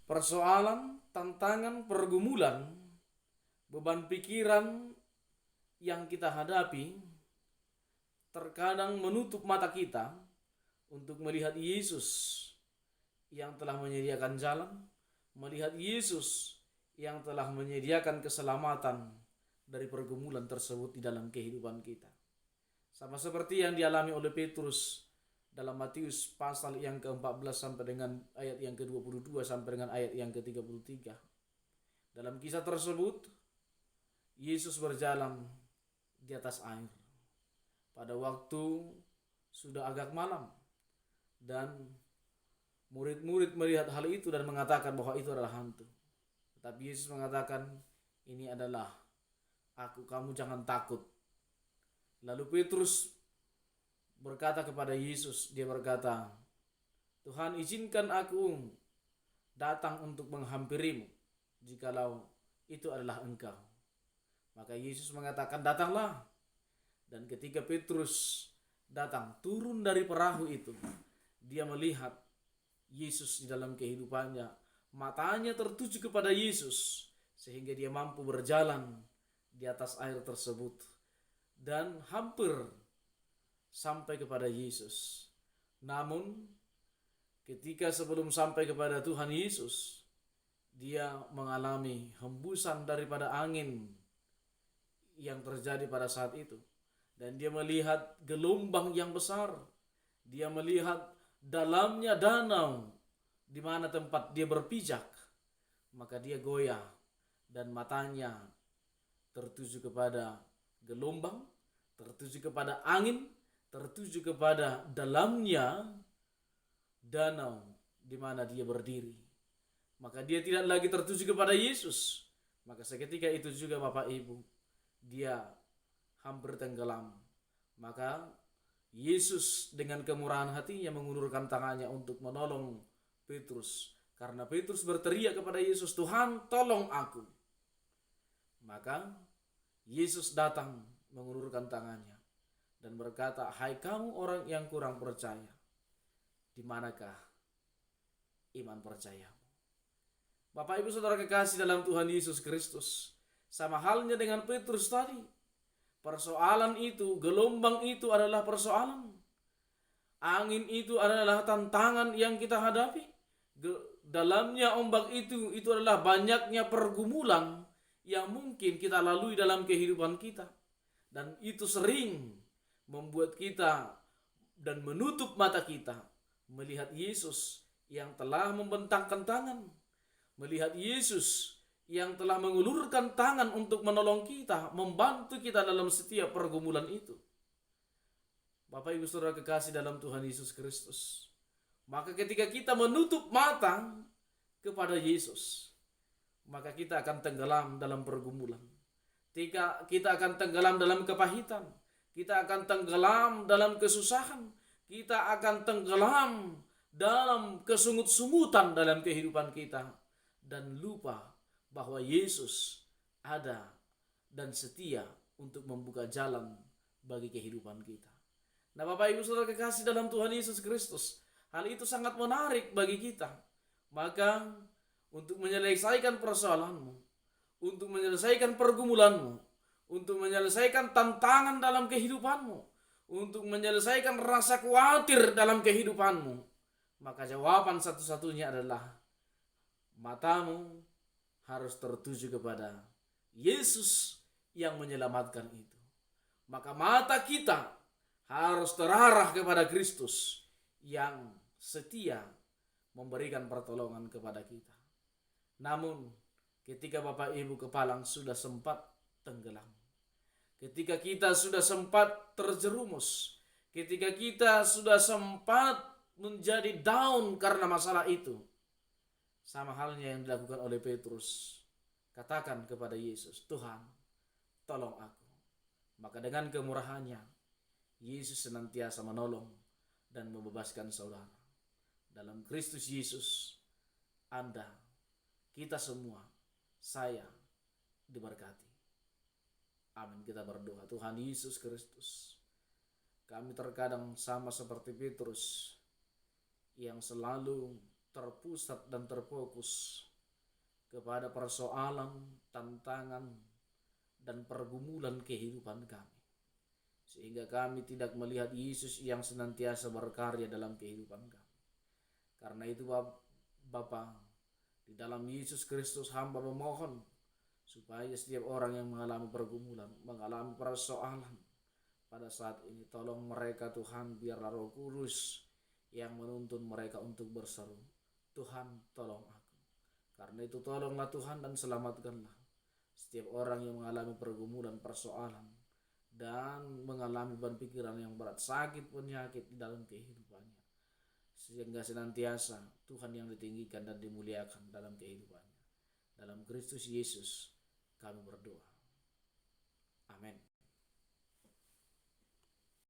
Persoalan, tantangan, pergumulan, beban pikiran yang kita hadapi terkadang menutup mata kita untuk melihat Yesus yang telah menyediakan jalan, melihat Yesus yang telah menyediakan keselamatan dari pergumulan tersebut di dalam kehidupan kita. Sama seperti yang dialami oleh Petrus dalam Matius pasal yang ke-14 sampai dengan ayat yang ke-22 sampai dengan ayat yang ke-33. Dalam kisah tersebut, Yesus berjalan di atas air. Pada waktu sudah agak malam dan murid-murid melihat hal itu dan mengatakan bahwa itu adalah hantu. Tetapi Yesus mengatakan, ini adalah aku, kamu jangan takut. Lalu Petrus berkata kepada Yesus, dia berkata, Tuhan, izinkan aku datang untuk menghampirimu jikalau itu adalah engkau. Maka Yesus mengatakan, datanglah. Dan ketika Petrus datang, turun dari perahu itu, dia melihat Yesus di dalam kehidupannya. Matanya tertuju kepada Yesus sehingga dia mampu berjalan di atas air tersebut dan hampir sampai kepada Yesus. Namun ketika sebelum sampai kepada Tuhan Yesus, dia mengalami hembusan daripada angin yang terjadi pada saat itu. Dan dia melihat gelombang yang besar. Dia melihat dalamnya danau di mana tempat dia berpijak. Maka dia goyah dan matanya tertuju kepada gelombang, tertuju kepada angin, tertuju kepada dalamnya danau di mana dia berdiri. Maka dia tidak lagi tertuju kepada Yesus. Maka seketika itu juga Bapak Ibu, dia hampir tenggelam. Maka Yesus dengan kemurahan hatinya mengulurkan tangannya untuk menolong Petrus. Karena Petrus berteriak kepada Yesus, Tuhan, tolong aku. Maka Yesus datang mengulurkan tangannya dan berkata, hai kamu orang yang kurang percaya, di manakah iman percayamu? Bapak Ibu Saudara kekasih dalam Tuhan Yesus Kristus, sama halnya dengan Petrus tadi, persoalan itu, gelombang itu adalah persoalan. Angin itu adalah tantangan yang kita hadapi. Dalamnya ombak itu adalah banyaknya pergumulan yang mungkin kita lalui dalam kehidupan kita. Dan itu sering membuat kita dan menutup mata kita melihat Yesus yang telah membentangkan tangan, melihat Yesus yang telah mengulurkan tangan untuk menolong kita, membantu kita dalam setiap pergumulan itu. Bapak Ibu Saudara kekasih dalam Tuhan Yesus Kristus, maka ketika kita menutup mata kepada Yesus, maka kita akan tenggelam dalam pergumulan. Kita akan tenggelam dalam kepahitan, kita akan tenggelam dalam kesusahan, kita akan tenggelam dalam kesungut-sungutan dalam kehidupan kita, dan lupa bahwa Yesus ada dan setia untuk membuka jalan bagi kehidupan kita. Nah Bapak Ibu Saudara kekasih dalam Tuhan Yesus Kristus, hal itu sangat menarik bagi kita. Maka untuk menyelesaikan persoalanmu, untuk menyelesaikan pergumulanmu, untuk menyelesaikan tantangan dalam kehidupanmu, untuk menyelesaikan rasa khawatir dalam kehidupanmu, maka jawaban satu-satunya adalah matamu harus tertuju kepada Yesus yang menyelamatkan itu. Maka mata kita harus terarah kepada Kristus yang setia memberikan pertolongan kepada kita. Namun ketika Bapak Ibu kepalang sudah sempat tenggelam, ketika kita sudah sempat terjerumus, ketika kita sudah sempat menjadi down karena masalah itu, sama halnya yang dilakukan oleh Petrus, katakan kepada Yesus, Tuhan, tolong aku. Maka dengan kemurahannya, Yesus senantiasa menolong dan membebaskan saudara. Dalam Kristus Yesus, Anda, kita semua, saya diberkati. Amin. Kita berdoa. Tuhan Yesus Kristus, kami terkadang sama seperti Petrus yang selalu terpusat dan terfokus kepada persoalan, tantangan, dan pergumulan kehidupan kami. Sehingga kami tidak melihat Yesus yang senantiasa berkarya dalam kehidupan kami. Karena itu Bapa, di dalam Yesus Kristus hamba memohon supaya setiap orang yang mengalami pergumulan, mengalami persoalan pada saat ini, tolong mereka Tuhan, biarlah Roh Kudus yang menuntun mereka untuk berseru, Tuhan tolong aku. Karena itu tolonglah Tuhan dan selamatkanlah setiap orang yang mengalami pergumulan, persoalan, dan mengalami beban pikiran yang berat, sakit, penyakit di dalam kehidupannya. Sehingga senantiasa Tuhan yang ditinggikan dan dimuliakan dalam kehidupannya. Dalam Kristus Yesus kami berdoa. Amin.